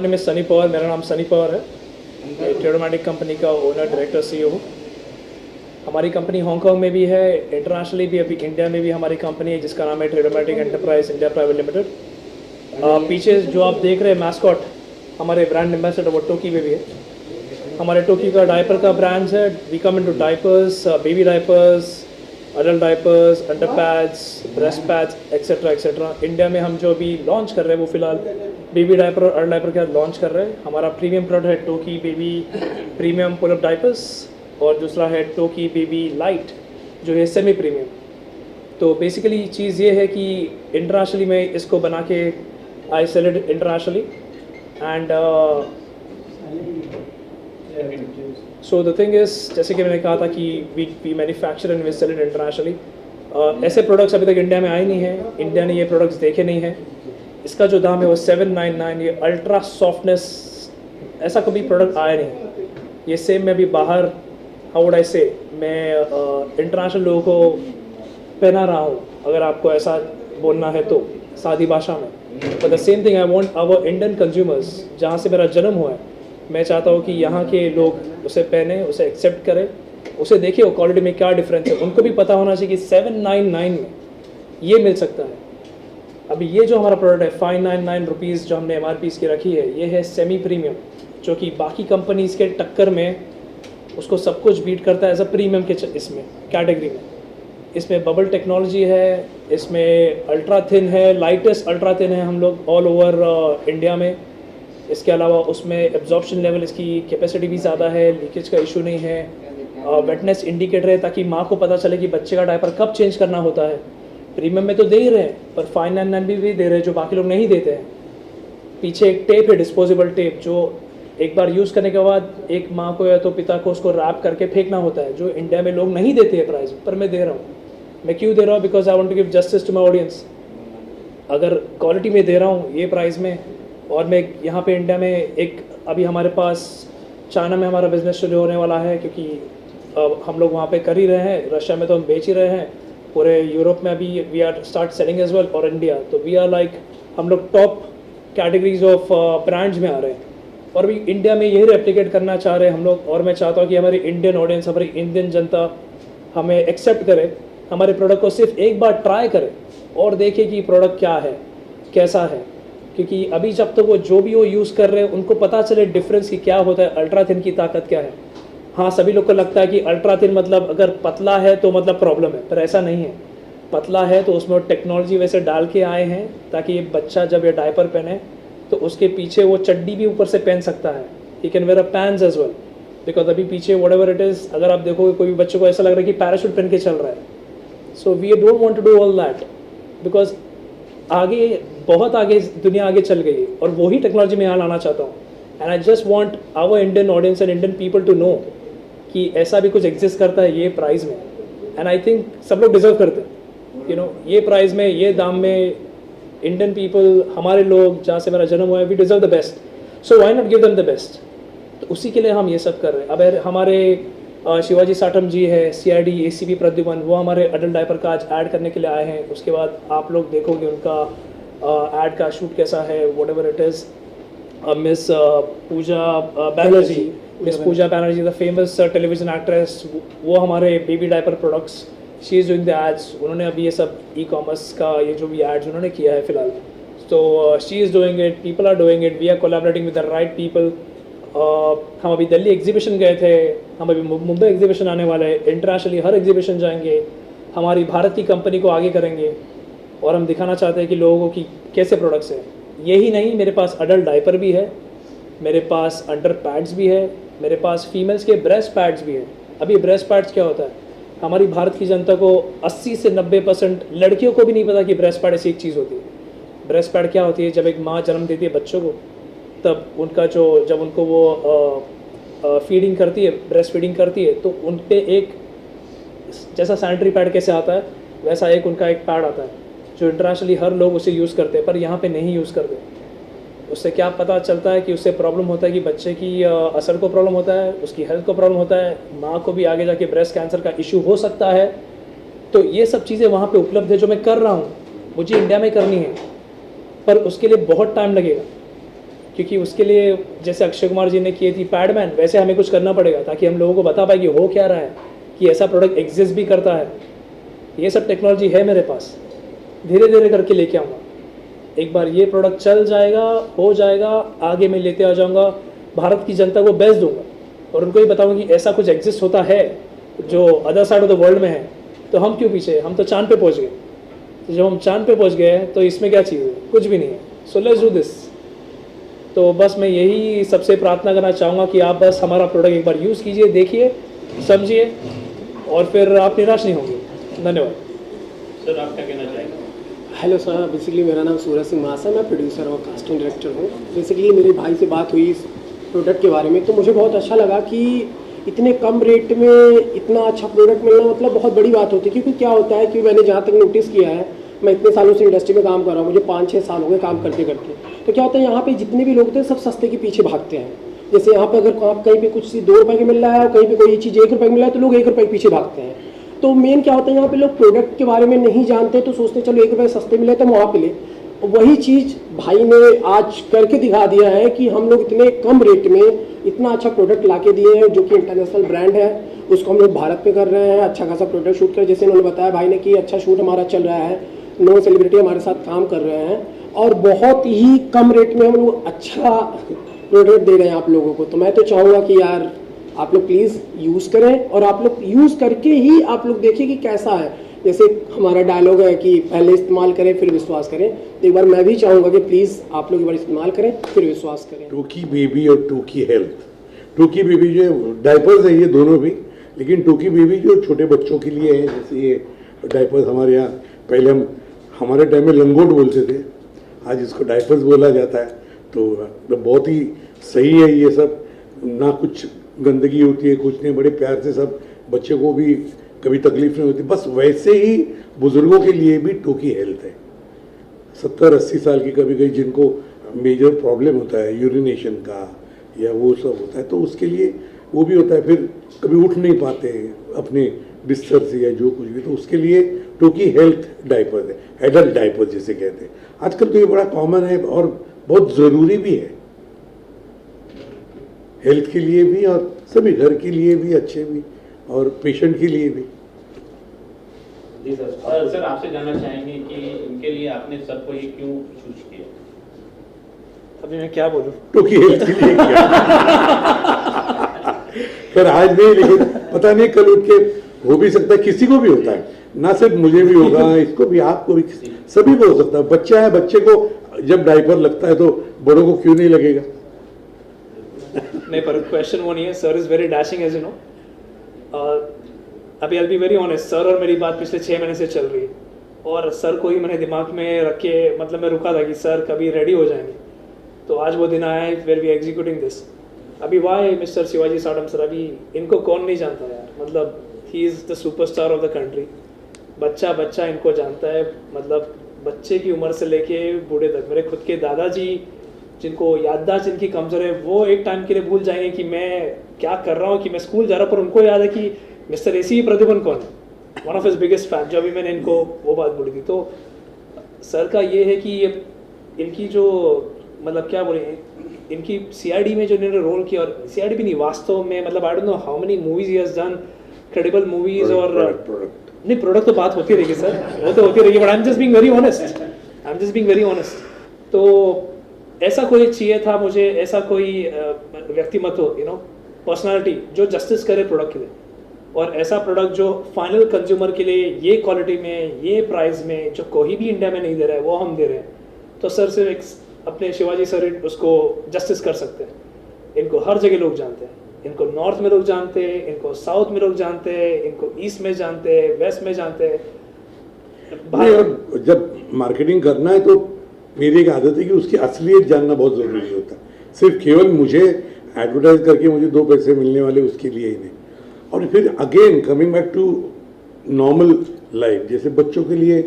Name is Sunny Pawar, मेरा नाम सनी पवार है। ट्रेडोमैटिक कंपनी का ओनर डायरेक्टर CEO हूँ। हमारी कंपनी हांगकांग में भी है, इंटरनेशनली भी, अभी इंडिया में भी हमारी कंपनी है जिसका नाम है ट्रेडोमैटिक एंटरप्राइज इंडिया प्राइवेट लिमिटेड। पीछे जो आप देख रहे हैं मैस्कॉट, हमारे ब्रांड एम्बेसडर वो टोकी में भी है। हमारे टोकी का डायपर का ब्रांड है। We come into diapers, baby diapers, adult diapers, under pads, breast pads, etcetera etcetera. India में हम जो अभी लॉन्च कर रहे हैं वो फिलहाल बेबी डायपर और अडल्ट डायपर के साथ लॉन्च कर रहे हैं। हमारा प्रीमियम प्रोडक्ट है Toki baby premium pull up diapers, और दूसरा है टोकी बेबी लाइट जो है सेमी प्रीमियम। तो बेसिकली चीज़ ये है कि इंटरनेशनली मैं इसको बना के I sell it internationally and so the thing is, जैसे कि मैंने कहा था कि we manufacture and we sell it internationally. ऐसे प्रोडक्ट्स अभी तक इंडिया में आए नहीं हैं, इंडिया ने ये प्रोडक्ट्स देखे नहीं हैं। इसका जो दाम है वो 799। ये अल्ट्रा सॉफ्टनेस ऐसा कभी प्रोडक्ट आया नहीं। ये सेम मैं अभी बाहर, हाउ वुड आई से, मैं इंटरनेशनल लोगों को पहना रहा हूँ, अगर आपको ऐसा बोलना है तो सादी भाषा में। But the same thing I want our Indian consumers, जहाँ से मेरा जन्म हुआ है, मैं चाहता हूँ कि यहाँ के लोग उसे पहने, उसे एक्सेप्ट करें, उसे देखें वो क्वालिटी में क्या डिफरेंस है। उनको भी पता होना चाहिए कि 799 में ये मिल सकता है। अभी ये जो हमारा प्रोडक्ट है 599 रुपीज़ जो हमने MRP इसकी रखी है, ये है सेमी प्रीमियम, जो कि बाकी कंपनीज़ के टक्कर में उसको सब कुछ बीट करता है एज अ प्रीमियम के इसमें कैटेगरी में। इसमें बबल टेक्नोलॉजी है, इसमें अल्ट्रा थिन है, लाइटेस्ट अल्ट्रा थिन है हम लोग ऑल ओवर इंडिया में। इसके अलावा उसमें एब्जॉर्प्शन लेवल, इसकी कैपेसिटी भी ज़्यादा है, लीकेज का इशू नहीं है, वेटनेस इंडिकेटर है ताकि माँ को पता चले कि बच्चे का डायपर कब चेंज करना होता है। प्रीमियम में तो दे ही रहे हैं, पर 599 भी दे रहे हैं जो बाकी लोग नहीं देते हैं। पीछे एक टेप है, डिस्पोजेबल टेप, जो एक बार यूज़ करने के बाद एक माँ को या तो पिता को उसको रैप करके फेंकना होता है, जो इंडिया में लोग नहीं देते हैं प्राइस, पर मैं दे रहा हूँ। मैं क्यों दे रहा हूँ? Because I want to give justice to my audience. अगर क्वालिटी में दे रहा हूँ ये प्राइस में, और मैं यहाँ पे इंडिया में एक, अभी हमारे पास चाइना में हमारा बिजनेस शुरू होने वाला है, क्योंकि हम लोग वहाँ पे कर ही रहे हैं, रशिया में तो हम बेच ही रहे हैं, पूरे यूरोप में अभी we are start selling as well, और इंडिया तो वी आर लाइक, हम लोग टॉप कैटेगरीज ऑफ ब्रांड्स में आ रहे हैं, और भी इंडिया में यही रेप्लिकेट करना चाह रहे हैं हम लोग। और मैं चाहता हूँ कि हमारी इंडियन ऑडियंस, हमारी इंडियन जनता हमें एक्सेप्ट करे, हमारे प्रोडक्ट को सिर्फ एक बार ट्राई करे और देखे कि प्रोडक्ट क्या है, कैसा है। क्योंकि अभी जब तक वो जो भी वो यूज़ कर रहे हैं उनको पता चले डिफरेंस की क्या होता है, अल्ट्रा थिन की ताकत क्या है। हाँ, सभी लोग को लगता है कि अल्ट्रा थिन मतलब अगर पतला है तो मतलब प्रॉब्लम है, पर ऐसा नहीं है। पतला है तो उसमें टेक्नोलॉजी वैसे डाल के आए हैं ताकि ये बच्चा जब ये डायपर पहने तो उसके पीछे वो चड्डी भी ऊपर से पहन सकता है। He can wear a pants as well, because अभी पीछे वट एवर इट इज़, अगर आप देखोगे कोई भी बच्चे को ऐसा लग रहा है कि पैराशूट पहन के चल रहा है। So we don't want to do all that, because आगे, बहुत आगे दुनिया आगे चल गई है, और वही टेक्नोलॉजी मैं यहाँ लाना चाहता हूँ। And I just want our Indian audience and Indian people to know कि ऐसा भी कुछ एग्जिस्ट करता है ये प्राइस में। एंड आई थिंक सब लोग डिजर्व करते हैं, यू नो, ये प्राइस में, ये दाम में। इंडियन पीपल, हमारे लोग, जहाँ से मेरा जन्म हुआ है, we deserve the best, so why not give them the best. तो उसी के लिए हम ये सब कर रहे हैं। अब हमारे शिवाजी साटम जी है, CID ACP प्रद्युमन, वो हमारे अडल्ट डायपर का आज ऐड करने के लिए आए हैं। उसके बाद आप लोग देखोगे उनका ऐड का शूट कैसा है, whatever it is. Miss Pooja Banerjee, miss Pooja Banerjee the famous television actress, वो हमारे baby diaper products, she is doing the ads. उन्होंने अभी ये सब E-कॉमर्स का ये जो भी एड्स उन्होंने किया है फिलहाल, तो she is doing it, people are doing it, we are collaborating with the right people. हम अभी दिल्ली एग्जीबिशन गए थे, हम अभी मुंबई एग्जीबिशन आने वाले हैं, इंटरनेशनली हर एग्जीबिशन जाएंगे, हमारी भारत की कंपनी को आगे करेंगे, और हम दिखाना चाहते हैं कि लोगों को कि कैसे प्रोडक्ट्स हैं। यही नहीं, मेरे पास अडल्ट डायपर भी है, मेरे पास अंडर पैड्स भी है, मेरे पास फीमेल्स के ब्रेस्ट पैड्स भी है। अभी ब्रेस्ट पैड्स क्या होता है, हमारी भारत की जनता को 80 से 90% लड़कियों को भी नहीं पता कि ब्रेस्ट पैड ऐसी एक चीज़ होती है। ब्रेस्ट पैड क्या होती है? जब एक माँ जन्म देती है बच्चों को, तब उनका जो, जब उनको वो फीडिंग करती है, ब्रेस्ट फीडिंग करती है, तो उन पे एक, जैसा सैनिटरी पैड कैसे आता है वैसा एक उनका एक पैड आता है, जो इंटरनेशनली हर लोग उसे यूज़ करते हैं, पर यहाँ पे नहीं यूज़ करते। उससे क्या पता चलता है कि उससे प्रॉब्लम होता है कि बच्चे की असर को प्रॉब्लम होता है, उसकी हेल्थ को प्रॉब्लम होता है, माँ को भी आगे जाके ब्रेस्ट कैंसर का इशू हो सकता है। तो ये सब चीज़ें वहाँ पे उपलब्ध है जो मैं कर रहा हूँ, मुझे इंडिया में करनी है, पर उसके लिए बहुत टाइम लगेगा। क्योंकि उसके लिए जैसे अक्षय कुमार जी ने किए थी पैडमैन, वैसे हमें कुछ करना पड़ेगा ताकि हम लोगों को बता पाए कि हो क्या रहा है, कि ऐसा प्रोडक्ट एग्जिस्ट भी करता है। ये सब टेक्नोलॉजी है मेरे पास, धीरे धीरे करके लेके आऊँगा। एक बार ये प्रोडक्ट चल जाएगा, हो जाएगा, आगे मैं लेते आ जाऊँगा, भारत की जनता को बेच दूँगा और उनको भी बताऊँगा कि ऐसा कुछ एग्जिस्ट होता है जो other side of the world में है। तो हम क्यों पीछे, हम तो चांद पे पहुँच गए। तो जब हम चांद पे पहुँच गए हैं तो इसमें क्या चीज़ है, कुछ भी नहीं है। So let's do this. तो बस मैं यही सबसे प्रार्थना करना चाहूँगा कि आप बस हमारा प्रोडक्ट एक बार यूज़ कीजिए, देखिए, समझिए और फिर आप निराश नहीं होंगे। धन्यवाद। सर आप क्या कहना चाहेंगे? हेलो सर, बेसिकली मेरा नाम सूरज सिंह मास है, मैं प्रोड्यूसर और कास्टिंग डायरेक्टर हूँ। बेसिकली मेरे भाई से बात हुई इस प्रोडक्ट के बारे में, तो मुझे बहुत अच्छा लगा कि इतने कम रेट में इतना अच्छा प्रोडक्ट मिलना मतलब बहुत बड़ी बात होती है। क्योंकि क्या होता है कि मैंने जहाँ तक नोटिस किया है, मैं इतने सालों से इंडस्ट्री में काम कर रहा हूँ, मुझे 5-6 साल हो गए काम करते करते। तो क्या होता है, यहाँ पे जितने भी लोग थे सब सस्ते के पीछे भागते हैं। जैसे यहाँ पे अगर आप कहीं पे कुछ 2 रुपये का मिल रहा है और कहीं पे कोई चीज़ 1 रुपये की मिल रहा है तो लोग 1 रुपये के पीछे भागते हैं। तो मेन क्या होता है, यहाँ पे लोग प्रोडक्ट के बारे में नहीं जानते तो सोचते चलो 1 रुपये सस्ते मिले तो वहाँ पे ले। वही चीज़ भाई ने आज करके दिखा दिया है कि हम लोग इतने कम रेट में इतना अच्छा प्रोडक्ट ला के दिए हैं, जो कि इंटरनेशनल ब्रांड है, उसको हम लोग भारत में कर रहे हैं। अच्छा खासा प्रोडक्ट शूट कर, जैसे उन्होंने बताया भाई ने कि अच्छा शूट हमारा चल रहा है, 9 सेलिब्रिटी हमारे साथ काम कर रहे हैं और बहुत ही कम रेट में हम लोग अच्छा प्रोडक्ट दे रहे हैं आप लोगों को। तो मैं तो चाहूँगा कि यार आप लोग प्लीज़ यूज़ करें और आप लोग यूज़ करके ही आप लोग देखिए कि कैसा है। जैसे हमारा डायलॉग है कि पहले इस्तेमाल करें फिर विश्वास करें, तो एक बार मैं भी चाहूँगा कि प्लीज़ आप लोग एक बार इस्तेमाल करें फिर विश्वास करें। टूकी बेबी और टूकी हेल्थ, टूकी बेबी जो डायपर्स है ये दोनों भी, लेकिन टूकी बेबी जो छोटे बच्चों के लिए है, जैसे ये डायपर्स हमारे यहाँ पहले हमारे टाइम में लंगोट बोलते थे, आज इसको डायपर्स बोला जाता है। तो बहुत ही सही है ये सब, ना कुछ गंदगी होती है, कुछ नहीं, बड़े प्यार से सब बच्चे को भी कभी तकलीफ नहीं होती। बस वैसे ही बुजुर्गों के लिए भी टूकी हेल्थ है। 70-80 साल की कभी कभी जिनको मेजर प्रॉब्लम होता है यूरिनेशन का या वो सब होता है, तो उसके लिए वो भी होता है, फिर कभी उठ नहीं पाते अपने बिस्तर से या जो कुछ भी, तो उसके लिए टूकी हेल्थ डायपर है, एडल्ट डायपर जिसे कहते हैं। आजकल तो ये बड़ा कॉमन है और बहुत ज़रूरी भी है, हेल्थ के लिए भी और सभी घर के लिए भी अच्छे भी और पेशेंट के लिए भी। जी सर। सर आपसे जानना चाहेंगे कि इनके लिए आपने सर को ये क्यों चूज किया? अभी मैं क्या बोलूँ, टूकी हेल्थ के लिए किया। पर आज नहीं, लेकिन पता नहीं कल उठ के हो भी सकता है, किसी को भी होता है, ना सिर्फ मुझे भी होगा, इसको भी, आपको भी, सभी को हो सकता है। बच्चा है, बच्चे को जब डायपर लगता है तो बड़ों को क्यों नहीं लगेगा? नहीं, पर क्वेश्चन वो नहीं है। Sir is very dashing as you know. अभी I be very honest, sir और मेरी बात पिछले 6 महीने से चल रही है और सर को ही मैंने दिमाग में रख के, मतलब मैं रुका था कि सर कभी रेडी हो जाएंगे। तो आज वो दिन आया है वेयर वी एग्जीक्यूटिंग दिस। अभी वाई मिस्टर शिवाजी साडम सर, अभी इनको कौन नहीं जानता यार, मतलब he is the superstar of the country. बच्चा बच्चा इनको जानता है, मतलब बच्चे की उम्र से लेके बूढ़े तक। मेरे खुद के दादाजी, जिनको याददाश्त जिनकी कमज़ोर है, वो एक टाइम के लिए भूल जाएंगे कि मैं क्या कर रहा हूँ, कि मैं स्कूल जा रहा हूँ, पर उनको याद है कि मिस्टर एसी प्रतिभन कौन है, one of his biggest fan. जो अभी मैंने इनको वो बात बोली थी, तो सर का ये है कि ये इनकी जो, मतलब क्या बोले, इनकी सीआईडी में जो इन्होंने रोल किया, और सीआईडी भी नहीं, वास्तव में, मतलब I don't know how many movies he has done, credible movies. और नहीं, प्रोडक्ट तो बात होती रहेगी सर, वो तो होती रहेगी, but I am just being very honest, I am just being very honest. तो ऐसा कोई चाहिए था मुझे, ऐसा कोई व्यक्तिमत्व, यू नो, पर्सनालिटी जो जस्टिस करे प्रोडक्ट के लिए, और ऐसा प्रोडक्ट जो फाइनल कंज्यूमर के लिए ये क्वालिटी में, ये प्राइस में, जो कोई भी इंडिया में नहीं दे रहा है, वो हम दे रहे हैं। तो सर सिर्फ एक अपने शिवाजी सर उसको जस्टिस कर सकते हैं। इनको हर जगह लोग जानते हैं, इनको नॉर्थ में लोग जानते हैं, इनको साउथ में लोग जानते हैं, इनको ईस्ट में जानते हैं, वेस्ट में जानते हैं। जब मार्केटिंग करना है तो मेरी एक आदत है कि उसकी असलियत जानना बहुत ज़रूरी होता है। सिर्फ केवल मुझे एडवर्टाइज करके मुझे 2 पैसे मिलने वाले उसके लिए ही नहीं। और फिर again coming back to normal life, जैसे बच्चों के लिए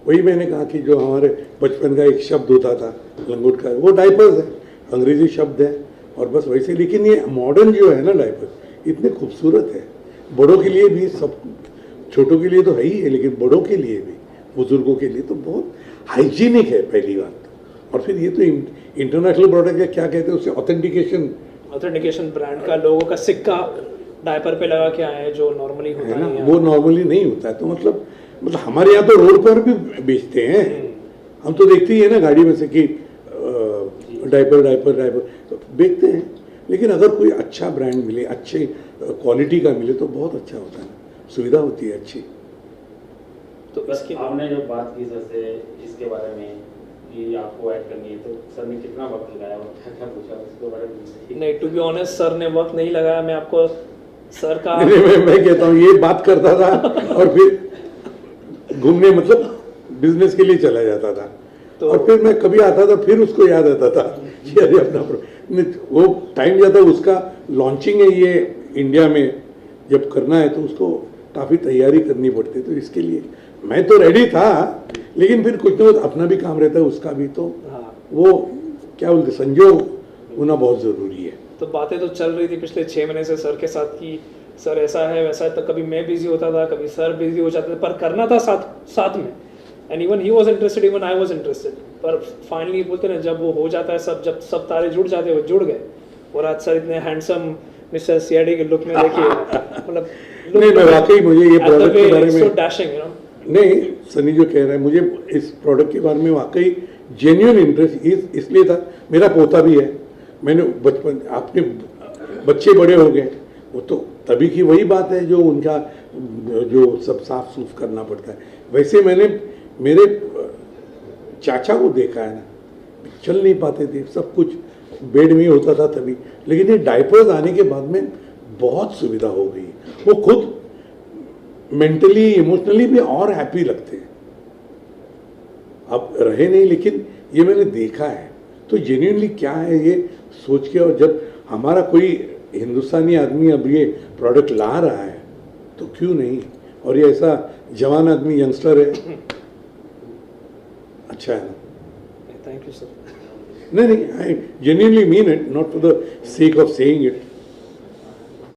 वही मैंने कहा कि जो हमारे बचपन का एक शब्द होता था लंगोट का, वो डायपर्स है, अंग्रेजी शब्द है और बस वैसे। लेकिन ये मॉडर्न जो है ना डायपर, इतने खूबसूरत है, बड़ों के लिए भी, सब छोटों के लिए तो है ही है, लेकिन बड़ों के लिए भी, बुजुर्गों के लिए तो बहुत हाइजीनिक है पहली बात। और फिर ये तो इंटरनेशनल प्रोडक्ट है, क्या कहते हैं उसे, ऑथेंटिकेशन ब्रांड का लोगों का सिक्का डायपर पे लगा के आए हैं, जो नॉर्मली होता है ना, नहीं है। वो नॉर्मली नहीं होता है। तो मतलब हमारे यहाँ तो रोड पर भी बेचते हैं, हम तो देखते ही है ना गाड़ी में से कि डायपर बेचते हैं। लेकिन अगर कोई अच्छा ब्रांड मिले, अच्छे क्वालिटी का मिले तो बहुत अच्छा होता है, सुविधा होती है अच्छी। तो बस इसके आपने जो बात की सर से इसके बारे में कि आपको ऐड करनी है, तो सर ने कितना वक्त लगाया और क्या क्या पूछा उसके बारे में? नहीं, टू बी ऑनेस्ट सर ने वक्त नहीं लगाया। मैं आपको सर का मैं कहता हूँ ये बात करता था और फिर घूमने मतलब बिजनेस के लिए चला जाता था, तो और फिर मैं कभी आता था फिर उसको याद आता था कि अरे अपना वो टाइम जाता, उसका लॉन्चिंग है ये इंडिया में, जब करना है तो उसको काफ़ी तैयारी करनी पड़ती है। तो इसके लिए मैं तो रेडी था, लेकिन फिर कुछ ना कुछ अपना भी काम रहता है, उसका भी, तो हाँ, वो क्या बोलते संजोग होना बहुत ज़रूरी है। तो बातें तो चल रही थी पिछले 6 महीने से सर के साथ कि सर ऐसा है वैसा है, तो कभी मैं बिजी होता था, कभी सर बिजी हो जाते थे, पर करना था साथ में। And even he was interested, even I was interested. पर फाइनली बोलते ना, जब वो हो जाता है सब, जब सब तारे जुड़ जाते हैं, वो जुड़ गए। और आज सर इतने हैंडसम मिस्टर सीआईडी के लुक में देखिए, मतलब नहीं, मैं वाकई मुझे ये प्रोडक्ट के बारे में डैशिंग, यू नो। नहीं, सनी जो कह रहा है, मुझे इस प्रोडक्ट के बारे में वाकई जेन्युइन इंटरेस्ट इसलिए था, मेरा पोता भी है, मैंने बचपन, आपके बच्चे बड़े हो गए, वो तो तभी की वही बात है जो उनका जो सब साफ सूफ करना पड़ता है। वैसे मैंने मेरे चाचा को देखा है ना, चल नहीं पाते थे, सब कुछ बेड में ही होता था तभी, लेकिन ये डायपर्स आने के बाद में बहुत सुविधा हो गई, वो खुद मेंटली इमोशनली भी और हैप्पी लगते हैं। अब रहे नहीं, लेकिन ये मैंने देखा है। तो जेन्युइनली क्या है ये सोच के, और जब हमारा कोई हिंदुस्तानी आदमी अब ये प्रोडक्ट ला रहा है तो क्यों नहीं, और ये ऐसा जवान आदमी यंगस्टर है, अच्छा है ना। Thank you sir. नहीं, I genuinely mean it, not for the sake of saying it.